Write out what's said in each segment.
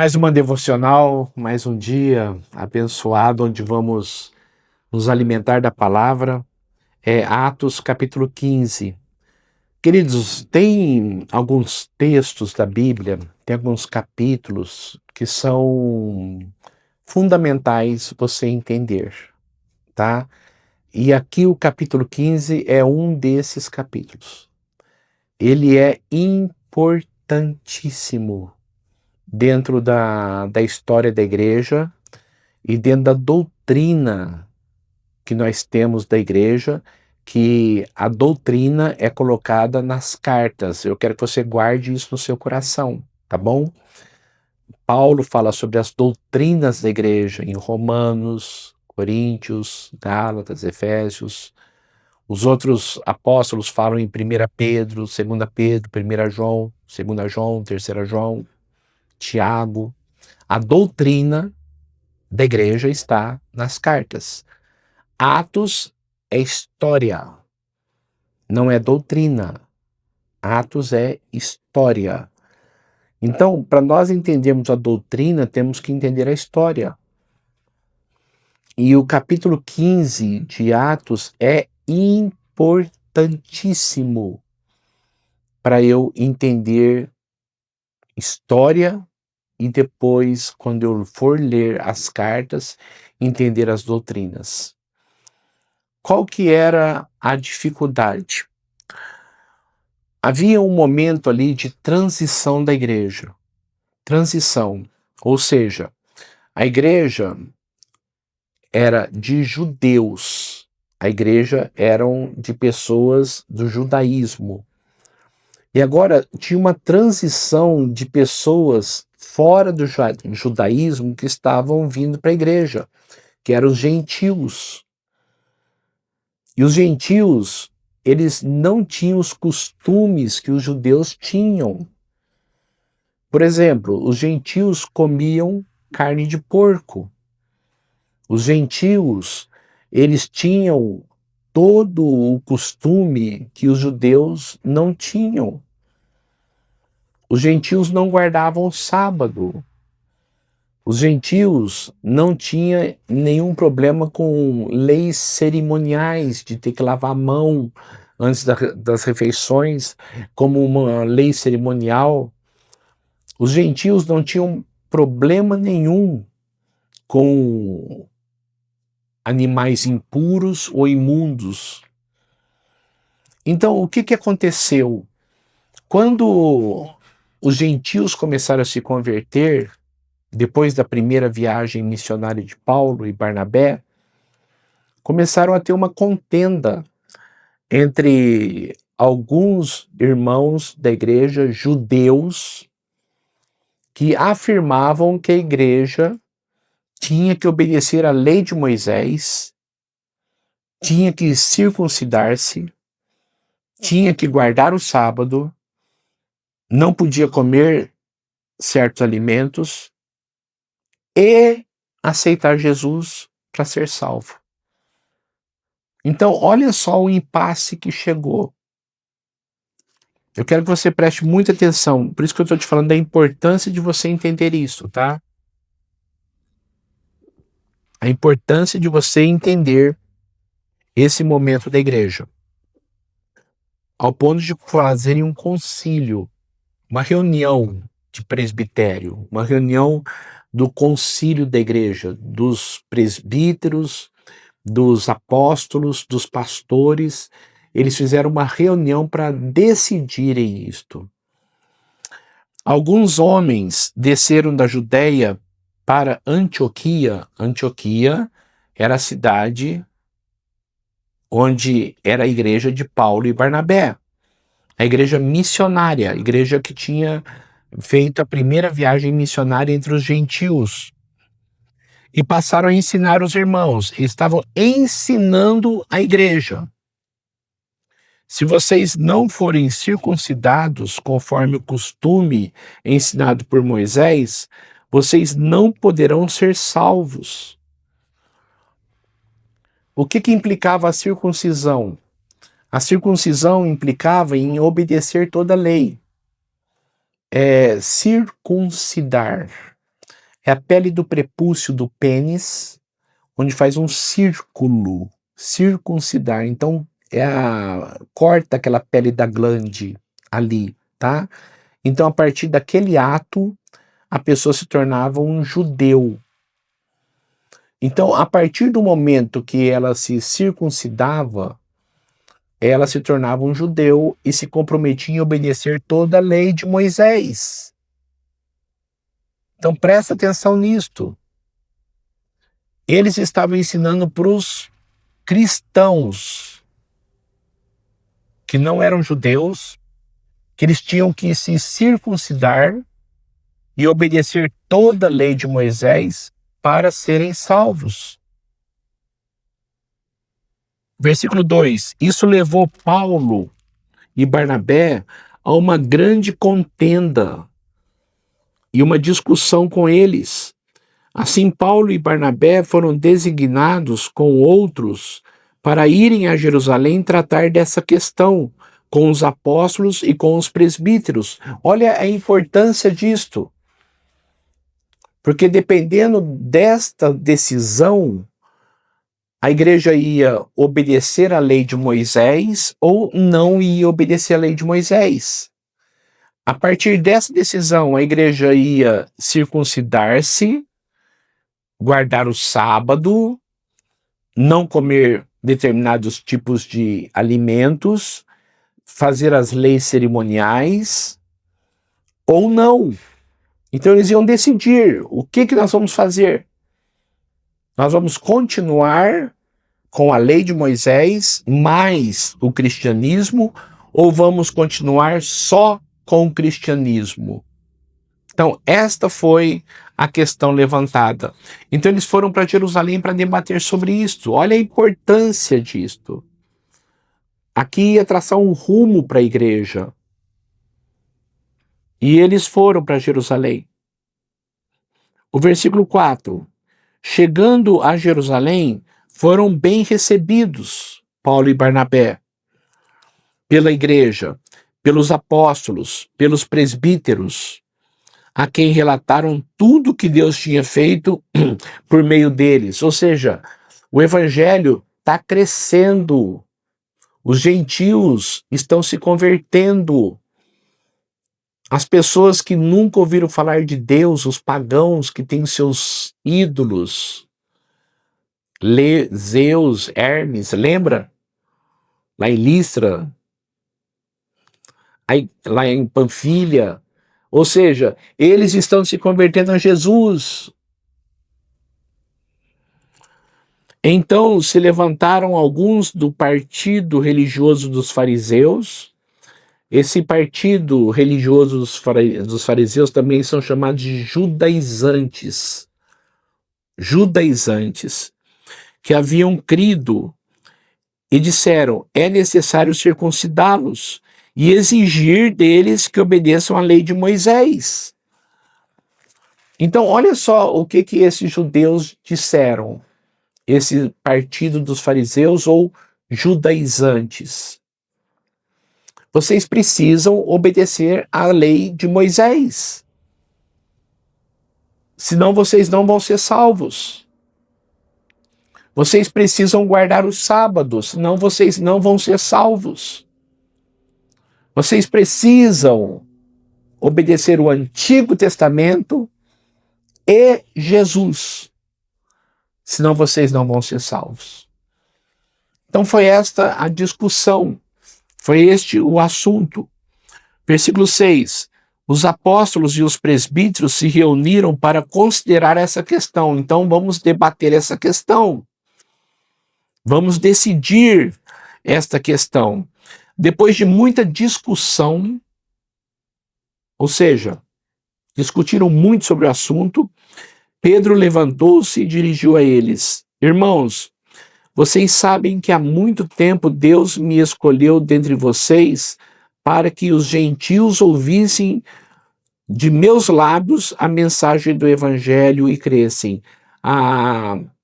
Mais uma devocional, mais um dia abençoado, onde vamos nos alimentar da palavra. É Atos capítulo 15. Queridos, tem alguns textos da Bíblia, tem alguns capítulos que são fundamentais você entender, tá? E aqui o capítulo 15 é um desses capítulos. Ele é importantíssimo dentro da história da igreja e dentro da doutrina que nós temos da igreja, que a doutrina é colocada nas cartas. Eu quero que você guarde isso no seu coração, tá bom? Paulo fala sobre as doutrinas da igreja em Romanos, Coríntios, Gálatas, Efésios. Os outros apóstolos falam em 1 Pedro, 2 Pedro, 1 João, 2 João, 3 João, Tiago. A doutrina da igreja está nas cartas. Atos é história, não é doutrina. Atos é história. Então, para nós entendermos a doutrina, temos que entender a história. E o capítulo 15 de Atos é importantíssimo para eu entender história e depois, quando eu for ler as cartas, entender as doutrinas. Qual que era a dificuldade? Havia um momento ali de transição da igreja. Transição, ou seja, a igreja era de judeus. A igreja eram de pessoas do judaísmo. E agora tinha uma transição de pessoas fora do judaísmo que estavam vindo para a igreja, que eram os gentios. E os gentios, eles não tinham os costumes que os judeus tinham. Por exemplo, os gentios comiam carne de porco. Os gentios, eles tinham todo o costume que os judeus não tinham. Os gentios não guardavam o sábado. Os gentios não tinham nenhum problema com leis cerimoniais, de ter que lavar a mão antes das refeições, como uma lei cerimonial. Os gentios não tinham problema nenhum com animais impuros ou imundos. Então, o que aconteceu? Quando os gentios começaram a se converter, depois da primeira viagem missionária de Paulo e Barnabé, começaram a ter uma contenda entre alguns irmãos da igreja judeus que afirmavam que a igreja tinha que obedecer à lei de Moisés, tinha que circuncidar-se, tinha que guardar o sábado, não podia comer certos alimentos e aceitar Jesus para ser salvo. Então, olha só o impasse que chegou. Eu quero que você preste muita atenção, por isso que eu estou te falando da importância de você entender isso, tá? A importância de você entender esse momento da igreja. Ao ponto de fazerem um concílio, uma reunião de presbitério, uma reunião do concílio da igreja, dos presbíteros, dos apóstolos, dos pastores. Eles fizeram uma reunião para decidirem isto. Alguns homens desceram da Judéia para Antioquia. Antioquia era a cidade onde era a igreja de Paulo e Barnabé. A igreja missionária, a igreja que tinha feito a primeira viagem missionária entre os gentios. E passaram a ensinar os irmãos. Eles estavam ensinando a igreja. Se vocês não forem circuncidados conforme o costume ensinado por Moisés, vocês não poderão ser salvos. O que implicava a circuncisão? A circuncisão implicava em obedecer toda a lei. Circuncidar. é a pele do prepúcio do pênis, onde faz um círculo, circuncidar. Então, corta aquela pele da glande ali, tá? Então, a partir daquele ato, a pessoa se tornava um judeu. Então, a partir do momento que ela se circuncidava, ela se tornava um judeu e se comprometia em obedecer toda a lei de Moisés. Então, presta atenção nisto. Eles estavam ensinando para os cristãos que não eram judeus, que eles tinham que se circuncidar e obedecer toda a lei de Moisés para serem salvos. Versículo 2: Isso levou Paulo e Barnabé a uma grande contenda e uma discussão com eles. Assim, Paulo e Barnabé foram designados com outros para irem a Jerusalém tratar dessa questão com os apóstolos e com os presbíteros. Olha a importância disto. Porque dependendo desta decisão, a igreja ia obedecer à lei de Moisés ou não ia obedecer à lei de Moisés. A partir dessa decisão, a igreja ia circuncidar-se, guardar o sábado, não comer determinados tipos de alimentos, fazer as leis cerimoniais ou não. Então eles iam decidir o que nós vamos fazer. Nós vamos continuar com a lei de Moisés mais o cristianismo ou vamos continuar só com o cristianismo? Então, esta foi a questão levantada. Então, eles foram para Jerusalém para debater sobre isto. Olha a importância disto. Aqui ia traçar um rumo para a igreja. E eles foram para Jerusalém. O versículo 4. Chegando a Jerusalém, foram bem recebidos, Paulo e Barnabé, pela igreja, pelos apóstolos, pelos presbíteros, a quem relataram tudo que Deus tinha feito por meio deles. Ou seja, o evangelho está crescendo, os gentios estão se convertendo. As pessoas que nunca ouviram falar de Deus, os pagãos que têm seus ídolos, Zeus, Hermes, lembra? Lá em Listra, lá em Panfilha. Ou seja, eles estão se convertendo a Jesus. Então se levantaram alguns do partido religioso dos fariseus. Esse partido religioso dos fariseus também são chamados de judaizantes. Judaizantes, que haviam crido e disseram: é necessário circuncidá-los e exigir deles que obedeçam à lei de Moisés. Então, olha só o que esses judeus disseram, esse partido dos fariseus ou judaizantes. Vocês precisam obedecer à lei de Moisés. Senão vocês não vão ser salvos. Vocês precisam guardar os sábados, senão vocês não vão ser salvos. Vocês precisam obedecer o Antigo Testamento e Jesus, senão vocês não vão ser salvos. Então foi esta a discussão, foi este o assunto. Versículo 6. Os apóstolos e os presbíteros se reuniram para considerar essa questão. Então vamos debater essa questão. Vamos decidir esta questão. Depois de muita discussão, ou seja, discutiram muito sobre o assunto, Pedro levantou-se e dirigiu a eles: Irmãos, vocês sabem que há muito tempo Deus me escolheu dentre vocês para que os gentios ouvissem de meus lábios a mensagem do evangelho e crescem.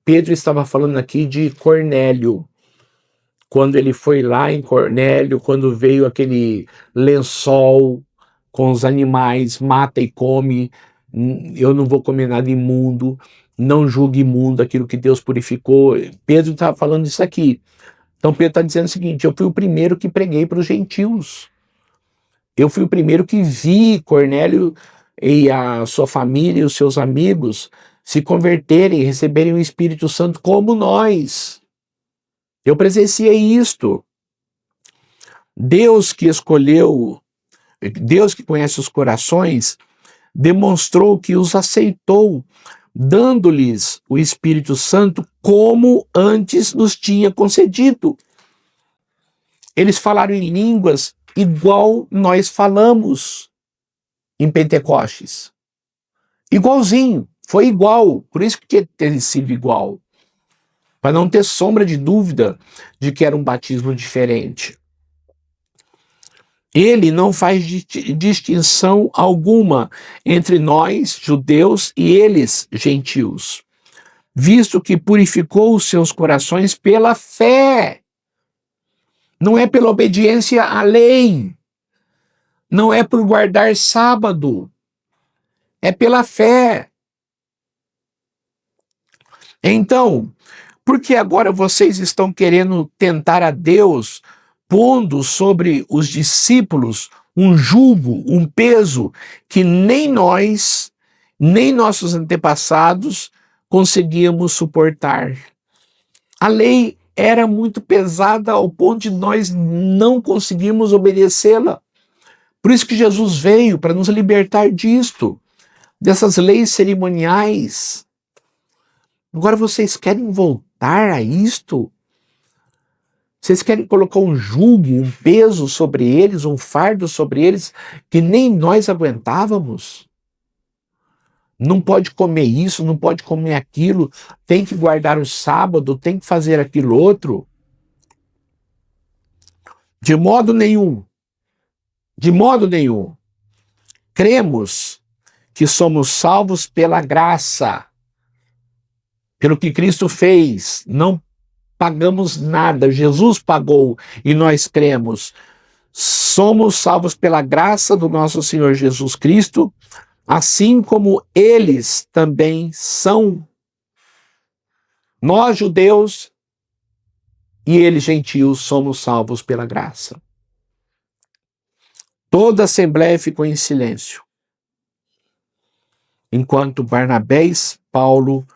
Pedro estava falando aqui de Cornélio. Quando ele foi lá em Cornélio, quando veio aquele lençol com os animais, mata e come, eu não vou comer nada imundo, não julgue imundo aquilo que Deus purificou. Pedro está falando isso aqui. Então Pedro está dizendo o seguinte: eu fui o primeiro que preguei para os gentios. Eu fui o primeiro que vi Cornélio e a sua família e os seus amigos se converterem e receberem o Espírito Santo como nós. Eu presenciei isto. Deus que escolheu, Deus que conhece os corações, demonstrou que os aceitou, dando-lhes o Espírito Santo como antes nos tinha concedido. Eles falaram em línguas igual nós falamos em Pentecostes. Igualzinho, foi igual, por isso que tinha que ter sido igual. Para não ter sombra de dúvida de que era um batismo diferente. Ele não faz distinção alguma entre nós, judeus, e eles, gentios, visto que purificou os seus corações pela fé. Não é pela obediência à lei, não é por guardar sábado, é pela fé. Então, por que agora vocês estão querendo tentar a Deus, pondo sobre os discípulos um jugo, um peso que nem nós, nem nossos antepassados conseguíamos suportar? A lei era muito pesada ao ponto de nós não conseguirmos obedecê-la. Por isso que Jesus veio, para nos libertar disto, dessas leis cerimoniais. Agora vocês querem voltar a isto? Vocês querem colocar um jugo, um peso sobre eles, um fardo sobre eles, que nem nós aguentávamos? Não pode comer isso, não pode comer aquilo, tem que guardar o sábado, tem que fazer aquilo outro. De modo nenhum. De modo nenhum. Cremos que somos salvos pela graça, pelo que Cristo fez. Não pagamos nada, Jesus pagou e nós cremos. Somos salvos pela graça do nosso Senhor Jesus Cristo, assim como eles também são. Nós, judeus, e eles, gentios, somos salvos pela graça. Toda a assembleia ficou em silêncio, enquanto Barnabé e Paulo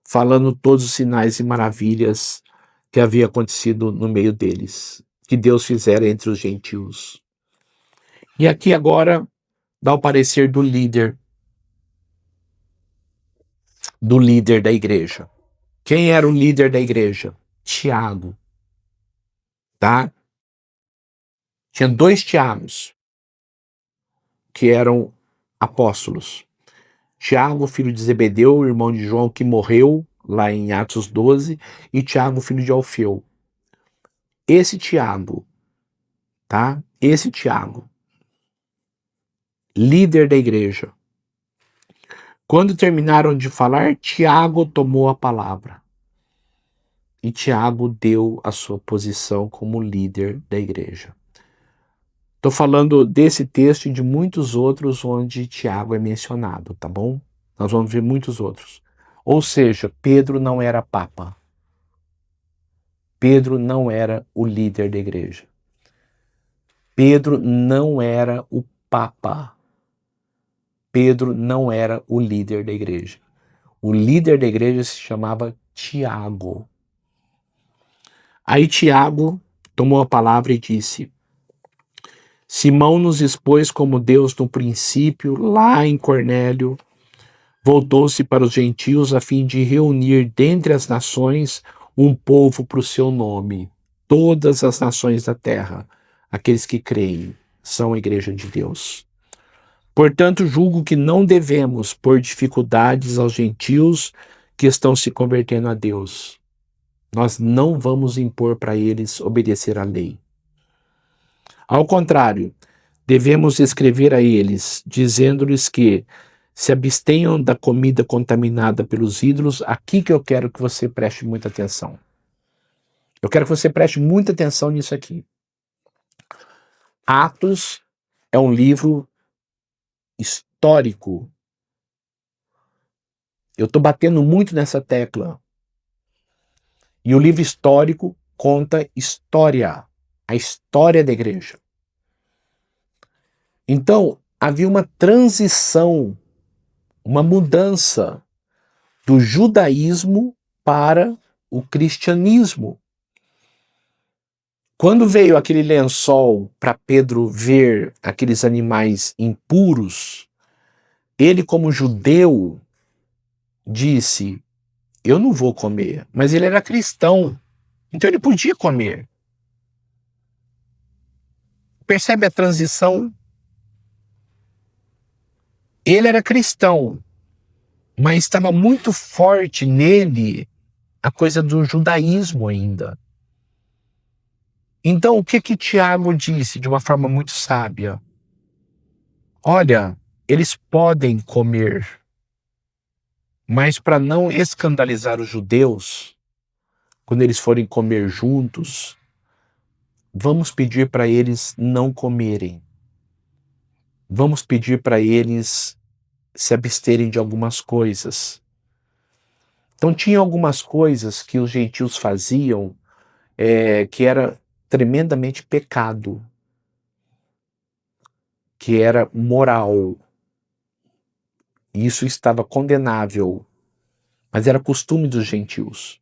falando todos os sinais e maravilhas que havia acontecido no meio deles, que Deus fizera entre os gentios. E aqui agora dá o parecer do líder da igreja. Quem era o líder da igreja? Tiago. Tá? Tinha 2 Tiagos, que eram apóstolos. Tiago, filho de Zebedeu, irmão de João, que morreu lá em Atos 12, e Tiago, filho de Alfeu. Esse Tiago, tá? Esse Tiago, líder da igreja. Quando terminaram de falar, Tiago tomou a palavra. E Tiago deu a sua posição como líder da igreja. Estou falando desse texto e de muitos outros onde Tiago é mencionado, tá bom? Nós vamos ver muitos outros. Ou seja, Pedro não era papa. Pedro não era o líder da igreja. Pedro não era o papa. Pedro não era o líder da igreja. O líder da igreja se chamava Tiago. Aí Tiago tomou a palavra e disse: Simão nos expôs como Deus no princípio, lá em Cornélio. Voltou-se para os gentios a fim de reunir dentre as nações um povo para o seu nome. Todas as nações da terra, aqueles que creem, são a igreja de Deus. Portanto, julgo que não devemos pôr dificuldades aos gentios que estão se convertendo a Deus. Nós não vamos impor para eles obedecer à lei. Ao contrário, devemos escrever a eles, dizendo-lhes que se abstenham da comida contaminada pelos ídolos. Aqui que eu quero que você preste muita atenção. Eu quero que você preste muita atenção nisso aqui. Atos é um livro histórico Eu estou batendo muito nessa tecla. E o livro histórico conta história, a história da igreja. Então, havia uma transição, uma mudança do judaísmo para o cristianismo. Quando veio aquele lençol para Pedro ver aqueles animais impuros, ele, como judeu, disse: eu não vou comer. Mas ele era cristão, então ele podia comer. Percebe a transição? Ele era cristão, mas estava muito forte nele a coisa do judaísmo ainda. Então, o que Tiago disse de uma forma muito sábia? Olha, eles podem comer, mas para não escandalizar os judeus, quando eles forem comer juntos, vamos pedir para eles não comerem. Vamos pedir para eles se absterem de algumas coisas. Então, tinha algumas coisas que os gentios faziam que era tremendamente pecado, que era moral. Isso estava condenável, mas era costume dos gentios.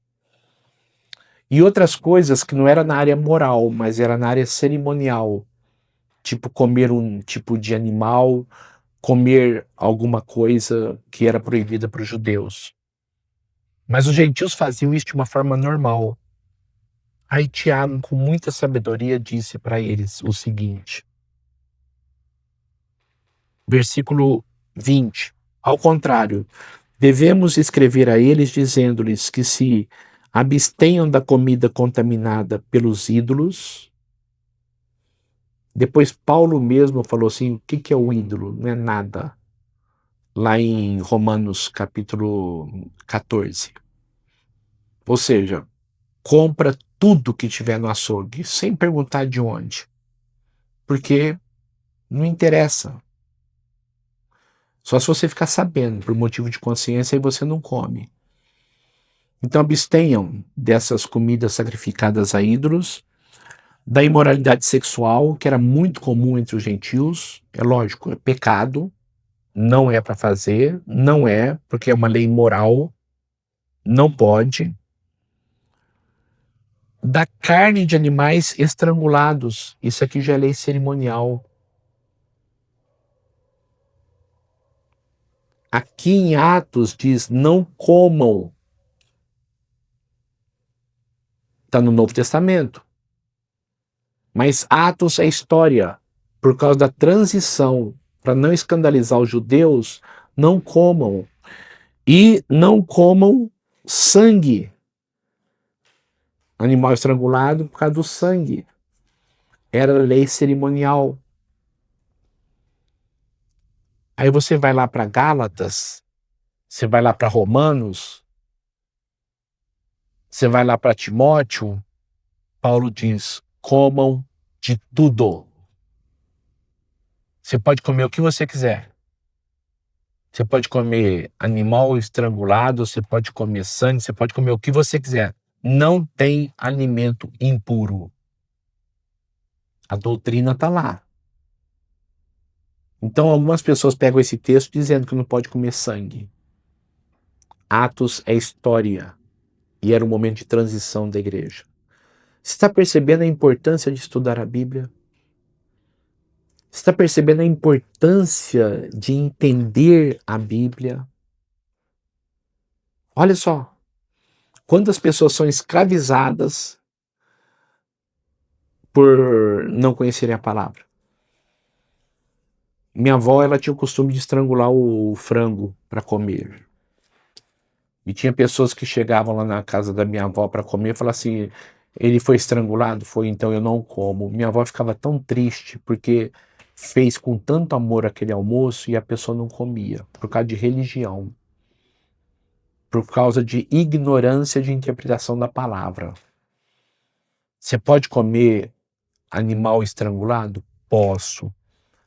E outras coisas que não era na área moral, mas era na área cerimonial, tipo comer um tipo de animal, comer alguma coisa que era proibida para os judeus. Mas os gentios faziam isso de uma forma normal. Aí Tiago, com muita sabedoria, disse para eles o seguinte, versículo 20. Ao contrário, devemos escrever a eles dizendo-lhes que se abstenham da comida contaminada pelos ídolos. Depois Paulo mesmo falou assim, o que é o ídolo? Não é nada. Lá em Romanos capítulo 14. Ou seja, compra tudo que tiver no açougue, sem perguntar de onde. Porque não interessa. Só se você ficar sabendo, por motivo de consciência, e você não come. Então abstenham dessas comidas sacrificadas a ídolos, da imoralidade sexual, que era muito comum entre os gentios. É lógico, é pecado, não é para fazer, não é, porque é uma lei moral, não pode. Da carne de animais estrangulados, isso aqui já é lei cerimonial. Aqui em Atos diz, não comam. Está no Novo Testamento. Mas Atos é história. Por causa da transição, para não escandalizar os judeus, não comam. E não comam sangue. Animal estrangulado por causa do sangue. Era lei cerimonial. Aí você vai lá para Gálatas, você vai lá para Romanos, você vai lá para Timóteo, Paulo diz, comam de tudo. Você pode comer o que você quiser. Você pode comer animal estrangulado, você pode comer sangue, você pode comer o que você quiser. Não tem alimento impuro. A doutrina está lá. Então algumas pessoas pegam esse texto dizendo que não pode comer sangue. Atos é história. E era um momento de transição da igreja. Você está percebendo a importância de estudar a Bíblia? Você está percebendo a importância de entender a Bíblia? Olha só, quantas pessoas são escravizadas por não conhecerem a palavra. Minha avó, ela tinha o costume de estrangular o frango para comer. E tinha pessoas que chegavam lá na casa da minha avó para comer e falavam assim, ele foi estrangulado? Foi, então eu não como. Minha avó ficava tão triste porque fez com tanto amor aquele almoço e a pessoa não comia, por causa de religião. Por causa de ignorância de interpretação da palavra. Você pode comer animal estrangulado? Posso.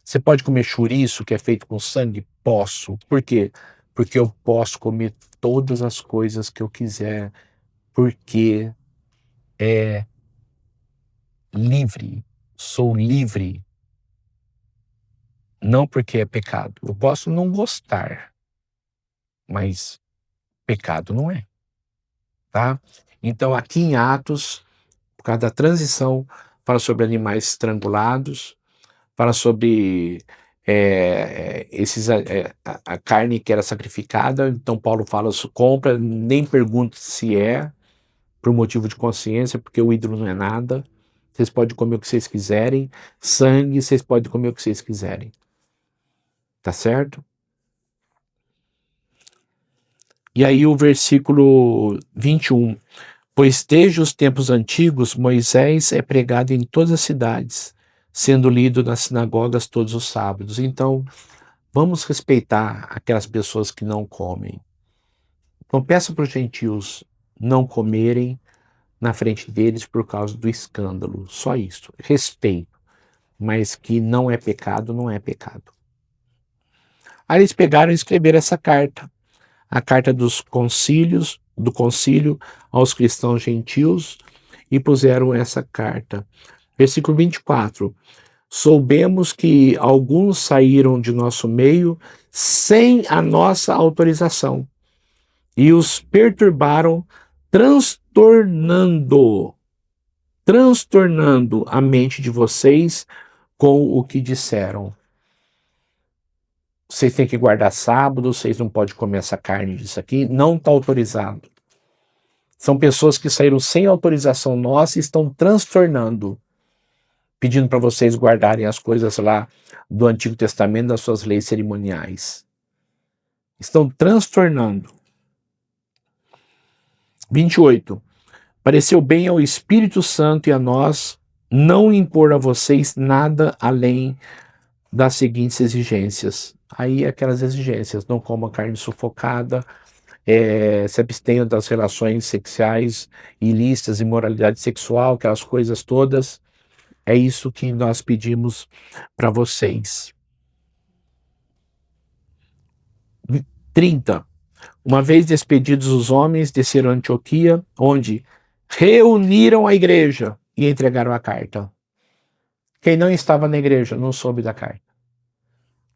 Você pode comer chouriço que é feito com sangue? Posso. Por quê? porque eu posso comer todas as coisas que eu quiser, porque é livre, sou livre, não porque é pecado. Eu posso não gostar, mas pecado não é, tá? Então aqui em Atos, por causa da transição, fala sobre animais estrangulados, fala sobre a carne que era sacrificada. Então Paulo fala, compra, nem pergunta se é, por motivo de consciência, porque o ídolo não é nada. Vocês podem comer o que vocês quiserem. Sangue, vocês podem comer o que vocês quiserem. Tá certo? E aí o versículo 21. Pois desde os tempos antigos, Moisés é pregado em todas as cidades, sendo lido nas sinagogas todos os sábados. Então, vamos respeitar aquelas pessoas que não comem. Então, peça para os gentios não comerem na frente deles por causa do escândalo. Só isso. Respeito. Mas que não é pecado, não é pecado. Aí eles pegaram e escreveram essa carta. A carta dos concílios, do concílio aos cristãos gentios, e puseram essa carta. Versículo 24. Soubemos que alguns saíram de nosso meio sem a nossa autorização e os perturbaram, transtornando a mente de vocês com o que disseram. Vocês têm que guardar sábado, vocês não podem comer essa carne disso aqui, não está autorizado. São pessoas que saíram sem autorização nossa e estão transtornando, pedindo para vocês guardarem as coisas lá do Antigo Testamento, das suas leis cerimoniais. Estão transtornando. 28. Pareceu bem ao Espírito Santo e a nós não impor a vocês nada além das seguintes exigências. Aí aquelas exigências: não coma carne sufocada, se abstenham das relações sexuais ilícitas, imoralidade sexual, aquelas coisas todas. É isso que nós pedimos para vocês. 30. Uma vez despedidos os homens, desceram a Antioquia, onde reuniram a igreja e entregaram a carta. Quem não estava na igreja não soube da carta.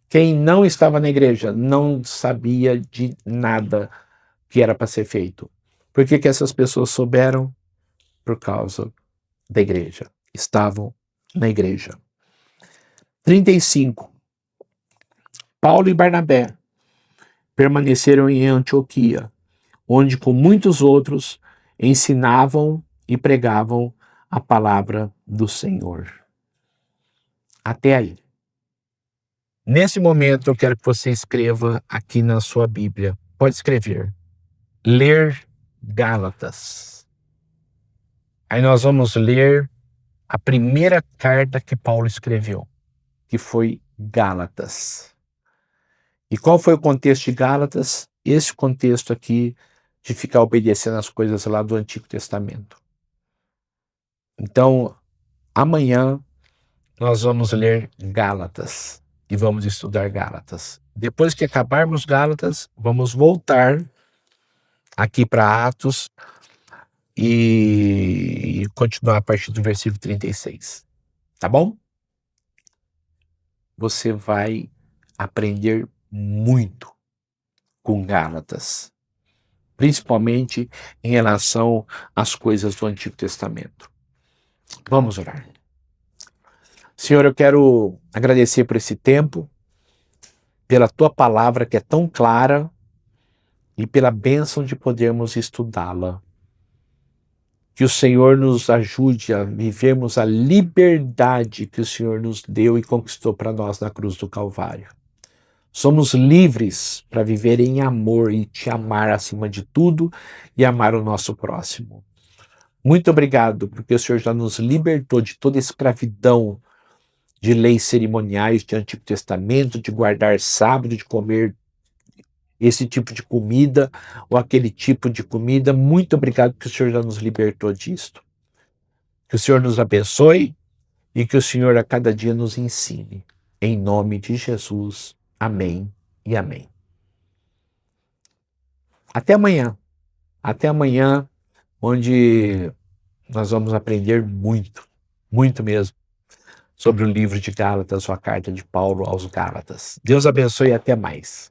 Quem não estava na igreja não sabia de nada que era para ser feito. Por que essas pessoas souberam? Por causa da igreja. Estavam na igreja. 35. Paulo e Barnabé permaneceram em Antioquia, onde com muitos outros ensinavam e pregavam a palavra do Senhor. Até aí. Nesse momento eu quero que você escreva aqui na sua Bíblia. Pode escrever. Ler Gálatas. Aí nós vamos ler a primeira carta que Paulo escreveu, que foi Gálatas. E qual foi o contexto de Gálatas? Esse contexto aqui de ficar obedecendo as coisas lá do Antigo Testamento. Então, amanhã nós vamos ler Gálatas e vamos estudar Gálatas. Depois que acabarmos Gálatas, vamos voltar aqui para Atos e continuar a partir do versículo 36. Tá bom? Você vai aprender muito com Gálatas, principalmente em relação às coisas do Antigo Testamento. Vamos orar. Senhor, eu quero agradecer por esse tempo, pela tua palavra que é tão clara e pela bênção de podermos estudá-la. Que o Senhor nos ajude a vivermos a liberdade que o Senhor nos deu e conquistou para nós na cruz do Calvário. Somos livres para viver em amor e te amar acima de tudo e amar o nosso próximo. Muito obrigado, porque o Senhor já nos libertou de toda escravidão de leis cerimoniais de Antigo Testamento, de guardar sábado, de comer esse tipo de comida ou aquele tipo de comida. Muito obrigado que o Senhor já nos libertou disto. Que o Senhor nos abençoe e que o Senhor a cada dia nos ensine. Em nome de Jesus. Amém e amém. Até amanhã. Até amanhã, onde nós vamos aprender muito, muito mesmo, sobre o livro de Gálatas, ou a carta de Paulo aos Gálatas. Deus abençoe e até mais.